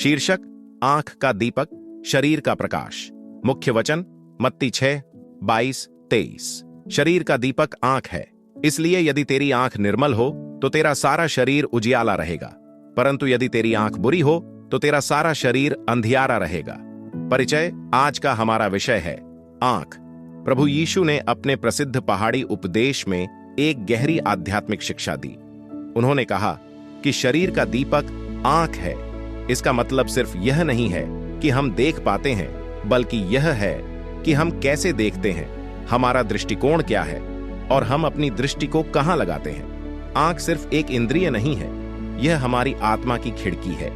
शीर्षक आंख का दीपक, शरीर का प्रकाश। मुख्य वचन मत्ती 6:22-23। शरीर का दीपक आंख है, इसलिए यदि तेरी आंख निर्मल हो तो तेरा सारा शरीर उजियाला रहेगा, परंतु यदि तेरी आंख बुरी हो तो तेरा सारा शरीर अंधियारा रहेगा। परिचय। आज का हमारा विषय है आंख। प्रभु यीशु ने अपने प्रसिद्ध पहाड़ी उपदेश में एक गहरी आध्यात्मिक शिक्षा दी। उन्होंने कहा कि शरीर का दीपक आंख है। इसका मतलब सिर्फ यह नहीं है कि हम देख पाते हैं, बल्कि यह है कि हम कैसे देखते हैं, हमारा दृष्टिकोण क्या है और हम अपनी दृष्टि को कहां लगाते हैं। आंख सिर्फ एक इंद्रिय नहीं है, यह हमारी आत्मा की खिड़की है।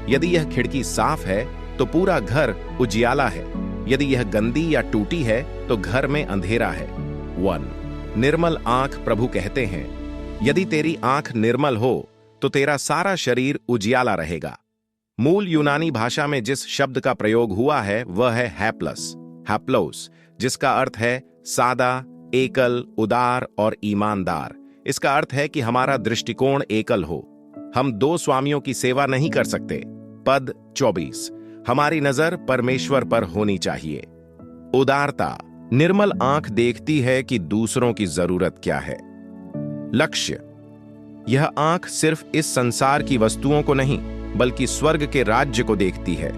यदि यह खिड़की साफ है तो पूरा घर उजियाला है, यदि यह गंदी या टूटी है तो घर में अंधेरा है। 1. निर्मल आंख। प्रभु कहते हैं, यदि तेरी आंख निर्मल हो तो तेरा सारा शरीर उजियाला रहेगा। मूल यूनानी भाषा में जिस शब्द का प्रयोग हुआ है वह है हैप्लोस, जिसका अर्थ है सादा, एकल, उदार और ईमानदार। इसका अर्थ है कि हमारा दृष्टिकोण एकल हो। हम दो स्वामियों की सेवा नहीं कर सकते। पद 24। हमारी नजर परमेश्वर पर होनी चाहिए। उदारता। निर्मल आंख देखती है कि दूसरों की जरूरत क्या है। लक्ष्य। यह आंख सिर्फ इस संसार की वस्तुओं को नहीं, बल्कि स्वर्ग के राज्य को देखती है।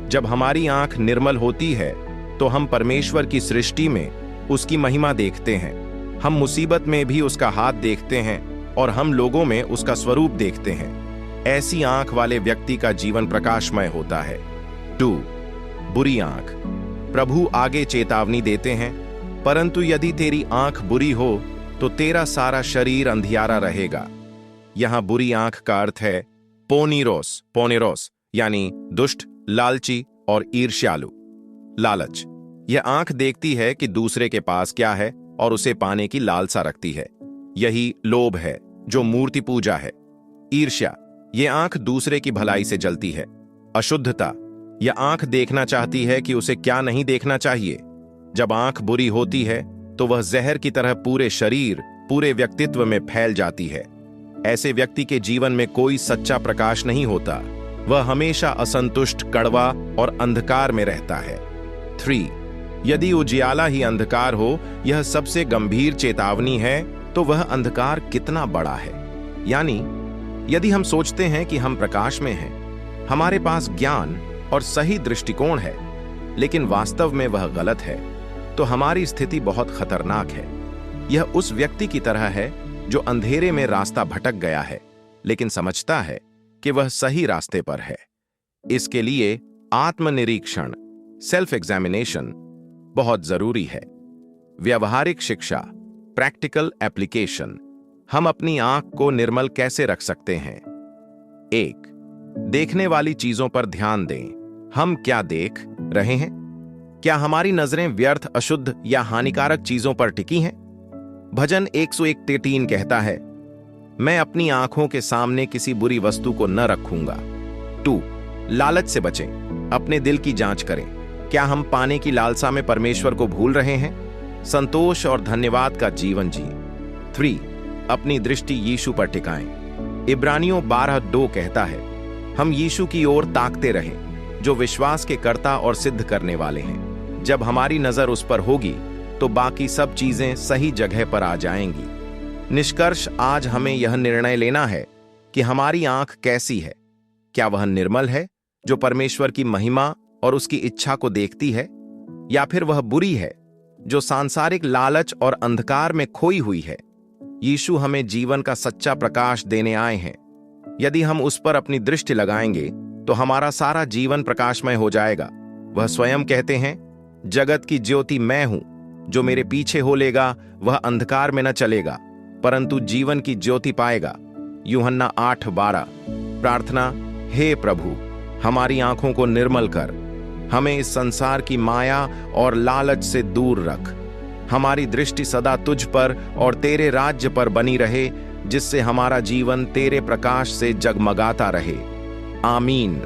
जब हमारी आंख निर्मल होती है तो हम परमेश्वर की सृष्टि में उसकी महिमा देखते हैं। हम मुसीबत में भी उसका हाथ देखते हैं और हम लोगों में उसका स्वरूप देखते हैं। ऐसी आंख वाले व्यक्ति का जीवन प्रकाशमय होता है। 2. बुरी आंख। प्रभु आगे चेतावनी देते हैं, परंतु यदि तेरी आंख बुरी हो तो तेरा सारा शरीर अंधियारा रहेगा। यहां बुरी आंख का अर्थ है पोनेरोस, यानी दुष्ट, लालची और ईर्ष्यालु। लालच। यह आंख देखती है कि दूसरे के पास क्या है और उसे पाने की लालसा रखती है। यही लोभ है, जो मूर्ति पूजा है। ईर्ष्या। यह आंख दूसरे की भलाई से जलती है। अशुद्धता। यह आंख देखना चाहती है कि उसे क्या नहीं देखना चाहिए। जब आंख बुरी होती है तो वह जहर की तरह पूरे शरीर, पूरे व्यक्तित्व में फैल जाती है। ऐसे व्यक्ति के जीवन में कोई सच्चा प्रकाश नहीं होता। वह हमेशा असंतुष्ट, कड़वा और अंधकार में रहता है। 3. यदि उजियाला ही अंधकार हो, यह सबसे गंभीर चेतावनी है, तो वह अंधकार कितना बड़ा है। यानी यदि हम सोचते हैं कि हम प्रकाश में हैं, हमारे पास ज्ञान और सही दृष्टिकोण है, लेकिन वास्तव में वह गलत है, तो हमारी स्थिति बहुत खतरनाक है। यह उस व्यक्ति की तरह है जो अंधेरे में रास्ता भटक गया है, लेकिन समझता है कि वह सही रास्ते पर है। इसके लिए आत्मनिरीक्षण, सेल्फ एग्जामिनेशन बहुत जरूरी है। व्यवहारिक शिक्षा, प्रैक्टिकल एप्लीकेशन। हम अपनी आंख को निर्मल कैसे रख सकते हैं? 1. देखने वाली चीजों पर ध्यान दें। हम क्या देख रहे हैं? क्या हमारी नजरें व्यर्थ, अशुद्ध या हानिकारक चीजों पर टिकी हैं? भजन 101:3 कहता है, मैं अपनी आंखों के सामने किसी बुरी वस्तु को न रखूंगा। 2. लालच से बचें। अपने दिल की जांच करें। क्या हम पाने की लालसा में परमेश्वर को भूल रहे हैं? संतोष और धन्यवाद का जीवन जिए। 3. अपनी दृष्टि यीशु पर टिकाएं। इब्रानियों 12:2 कहता है, हम यीशु की ओर ताकते रहें, जो विश्वास के कर्ता और सिद्ध करने वाले हैं। जब हमारी नजर उस पर होगी तो बाकी सब चीजें सही जगह पर आ जाएंगी। निष्कर्ष। आज हमें यह निर्णय लेना है कि हमारी आंख कैसी है। क्या वह निर्मल है, जो परमेश्वर की महिमा और उसकी इच्छा को देखती है, या फिर वह बुरी है, जो सांसारिक लालच और अंधकार में खोई हुई है? यीशु हमें जीवन का सच्चा प्रकाश देने आए हैं। यदि हम उस पर अपनी दृष्टि लगाएंगे तो हमारा सारा जीवन प्रकाशमय हो जाएगा। वह स्वयं कहते हैं, जगत की ज्योति मैं हूं, जो मेरे पीछे हो लेगा वह अंधकार में न चलेगा, परंतु जीवन की ज्योति पाएगा। यूहन्ना 8:12। प्रार्थना। हे प्रभु, हमारी आंखों को निर्मल कर। हमें इस संसार की माया और लालच से दूर रख। हमारी दृष्टि सदा तुझ पर और तेरे राज्य पर बनी रहे, जिससे हमारा जीवन तेरे प्रकाश से जगमगाता रहे। आमीन।